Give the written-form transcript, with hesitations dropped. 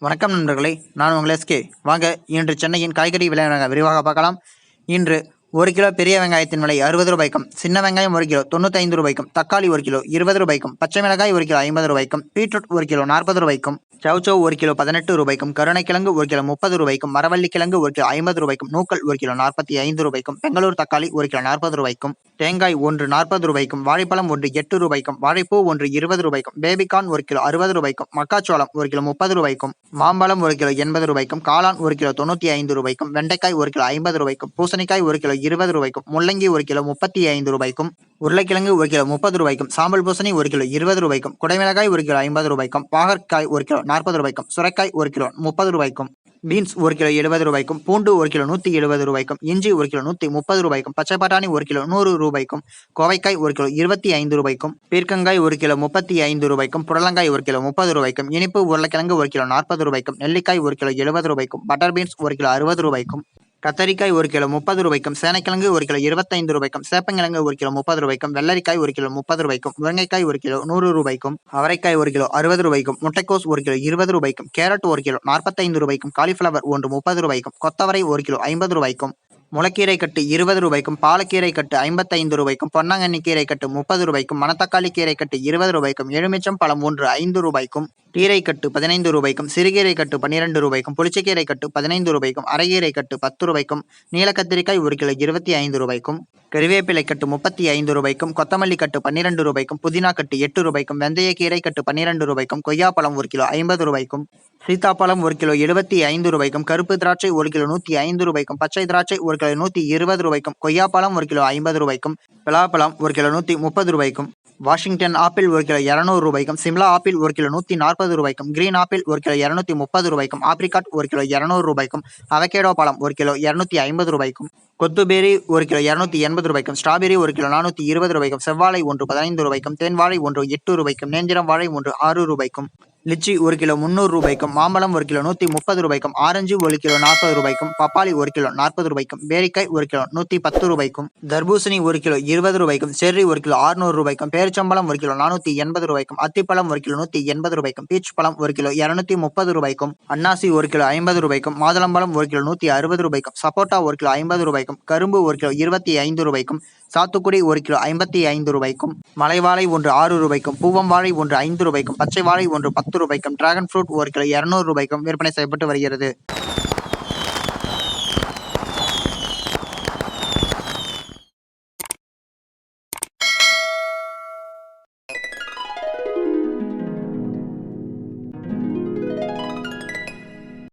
வணக்கம் நண்பர்களே, நான் உங்கள் எஸ்கே. வாங்க இன்று சென்னையின் காய்கறி விலை விரிவாக பார்க்கலாம். இன்று 1 கிலோ பெரிய வெங்காயத்தின் விலை 60 ரூபாய்க்கும், சின்ன வெங்காயம் 1 கிலோ 95 ரூபாய்க்கும், தக்காளி 1 கிலோ 20 ரூபாய்க்கும், பச்சை மிளகாய் 1 கிலோ 50 ரூபாய்க்கும், பீட்ரூட் 1 கிலோ 40 ரூபாய்க்கும், சௌச்சௌ 1 கிலோ 18 ரூபாய்க்கும், கருணைக்கிழங்கு 1 கிலோ 30 ரூபாய்க்கும், மரவள்ளி கிழங்கு 1 கிலோ 50 ரூபாய்க்கும், நூக்கல் 1 கிலோ 45 ரூபாய்க்கும், பெங்களூர் தக்காளி 1 கிலோ 40 ரூபாய்க்கும், தேங்காய் 1 40 ரூபாய்க்கும், வாழைப்பழம் 1 8 ரூபாய்க்கும், வாழைப்பூ 1 20 ரூபாய்க்கும், பேபிகார்ன் 1 கிலோ 60 ரூபாய்க்கும், மக்காச்சோளம் 1 கிலோ 30 ரூபாய்க்கும், மாம்பழம் 1 கிலோ 80 ரூபாய்க்கும், காளான் 1 கிலோ 95 ரூபாய்க்கும், வெண்டைக்காய் 1 கிலோ 50 ரூபாய்க்கும், பூசணிக்காய் 1 கிலோ 20 ரூபாய்க்கும், முள்ளங்கி 1 கிலோ 35 ரூபாய்க்கும், உருளைக்கிழங்கு 1 கிலோ 30 ரூபாய்க்கும், சாம்பல் பூசணி 1 கிலோ 20 ரூபாய்க்கும், குடைமிளகாய் 1 கிலோ 50 ரூபாய்க்கும், பாகற்காய் 1 கிலோ 40 ரூபாய்க்கும், சுரைக்காய் 1 கிலோ 30 ரூபாய்க்கும், பீன்ஸ் 1 கிலோ 70 ரூபாய்க்கும், பூண்டு 1 கிலோ 170 ரூபாய்க்கும், இஞ்சி 1 கிலோ 130 ரூபாய்க்கும், பச்சை பட்டாணி 1 கிலோ 100 ரூபாய்க்கும், கோவைக்காய் 1 கிலோ 25 ரூபாய்க்கும், பீர்க்கங்காய் 1 கிலோ 35 ரூபாய்க்கும், புடலங்காய் 1 கிலோ 30 ரூபாய்க்கும், இனிப்பு உருளைக்கிழங்கு 1 கிலோ 40 ரூபாய்க்கும், நெல்லிக்காய் 1 கிலோ 70 ரூபாய்க்கும், பட்டர் பீன்ஸ் 1 கிலோ 60 ரூபாய்க்கும், கத்தரிக்காய் 1 கிலோ 30 ரூபாய்க்கும், சேனைக்கிழங்கு 1 கிலோ 25 ரூபாய்க்கும், சேப்பங்கிழங்கு 1 கிலோ 30 ரூபாய்க்கும், வெள்ளரிக்காய் 1 கிலோ 30 ரூபாய்க்கும், முருங்கைக்காய் 1 கிலோ 100 ரூபாய்க்கும், அவரைக்காய் 1 கிலோ 60 ரூபாய்க்கும், முட்டைக்கோஸ் 1 கிலோ 20 ரூபாய்க்கும், கேரட் 1 கிலோ 45 ரூபாய்க்கும், காலிஃபிளவர் 1 30 ரூபாய்க்கும், கொத்தவரை 1 கிலோ 50 ரூபாய்க்கும், முளைக்கீரை கட்டு 20 ரூபாய்க்கும், பாலக்கீரை கட்டு 55 ரூபாய்க்கும், பொன்னாங்கண்ணி கீரை கட்டு 30 ரூபாய்க்கும், மணத்தக்காளி கீரை கட்டு 20 ரூபாய்க்கும், எலுமிச்சம் பழம் 1 5 ரூபாய்க்கும், கீரை கட்டு 15 ரூபாய்க்கும், சிறுகீரை கட்டு 12 ரூபாய்க்கும், புளிச்சக்கீரை கட்டு 15 ரூபாய்க்கும், அரைகீரை கட்டு 10 ரூபாய்க்கும், நீலக்கத்திரிக்காய் 1 கிலோ 25 ரூபாய்க்கும், கறிவேப்பிலை கட்டு 35 ரூபாய்க்கும், கொத்தமல்லி கட்டு 12 ரூபாய்க்கும், புதினா கட்டு 8 ரூபாய்க்கும், வெந்தயக்கீரை கட்டு 12 ரூபாய்க்கும், கொய்யாப்பழம் 1 கிலோ 50 ரூபாய்க்கும், சீத்தாப்பழம் 1 கிலோ 75 ரூபாய்க்கும், கருப்பு திராட்சை 1 கிலோ 105 ரூபாய்க்கும், பச்சை திராட்சை 1 கிலோ 120 ரூபாய்க்கும், கொய்யாப்பழம் 1 கிலோ 50 ரூபாய்க்கும், பலாப்பழம் 1 கிலோ 130 ரூபாய்க்கும், வாஷிங்டன் ஆப்பிள் 1 கிலோ 200 ரூபாய்க்கும், சிம்லா ஆப்பிள் 1 கிலோ 140 ரூபாய்க்கும், கிரீன் ஆப்பிள் 1 கிலோ 230 ரூபாய்க்கும், ஆப்ரிகாட் 1 கிலோ 200 ரூபாய்க்கும், அவகேடோ பழம் 1 கிலோ 250 ரூபாய்க்கும், கொத்துபேரி 1 கிலோ 280 ரூபாய்க்கும், ஸ்ட்ராபெரி 1 கிலோ 420 ரூபாய்க்கும், செவ்வாழை 1 15 ரூபாய்க்கும், தேன் வாழை 1 8 ரூபாய்க்கும், நேந்திரம் வாழை 1 6 ரூபாய்க்கும், லிச்சி 1 கிலோ 300 ரூபாய்க்கும், மாம்பழம் 1 கிலோ 130 ரூபாய்க்கும், ஆரஞ்சு 1 கிலோ 40 ரூபாய்க்கும், பப்பாளி 1 கிலோ 40 ரூபாய்க்கும், பேரிக்காய் 1 கிலோ 110 ரூபாய்க்கும், தர்பூசணி 1 கிலோ 20 ரூபாய்க்கும், செர்ரி 1 கிலோ 600 ரூபாய்க்கும், பேரிச்சம்பழம் 1 கிலோ 480 ரூபாய்க்கும், அத்திப்பழம் 1 கிலோ 180 ரூபாய்க்கும், பீச் பழம் 1 கிலோ 230 ரூபாய்க்கும், அன்னாசி 1 கிலோ 50 ரூபாய்க்கும், மாதுளம்பழம் 1 கிலோ 160 ரூபாய்க்கும், சப்போட்டா 1 கிலோ 50 ரூபாய்க்கும், கரும்பு 1 கிலோ 25 ரூபாய்க்கும், சாத்துக்குடி 1 கிலோ 55 ரூபாய்க்கும், மலைவாழை 1 6 ரூபாய்க்கும், பூவம் வாழை 1 5 ரூபாய்க்கும், பச்சை வாழை 1 10 ரூபாய்க்கும், டிராகன் ஃப்ரூட் 1 கிலோ 200 ரூபாய்க்கும் விற்பனை செய்யப்பட்டு வருகிறது.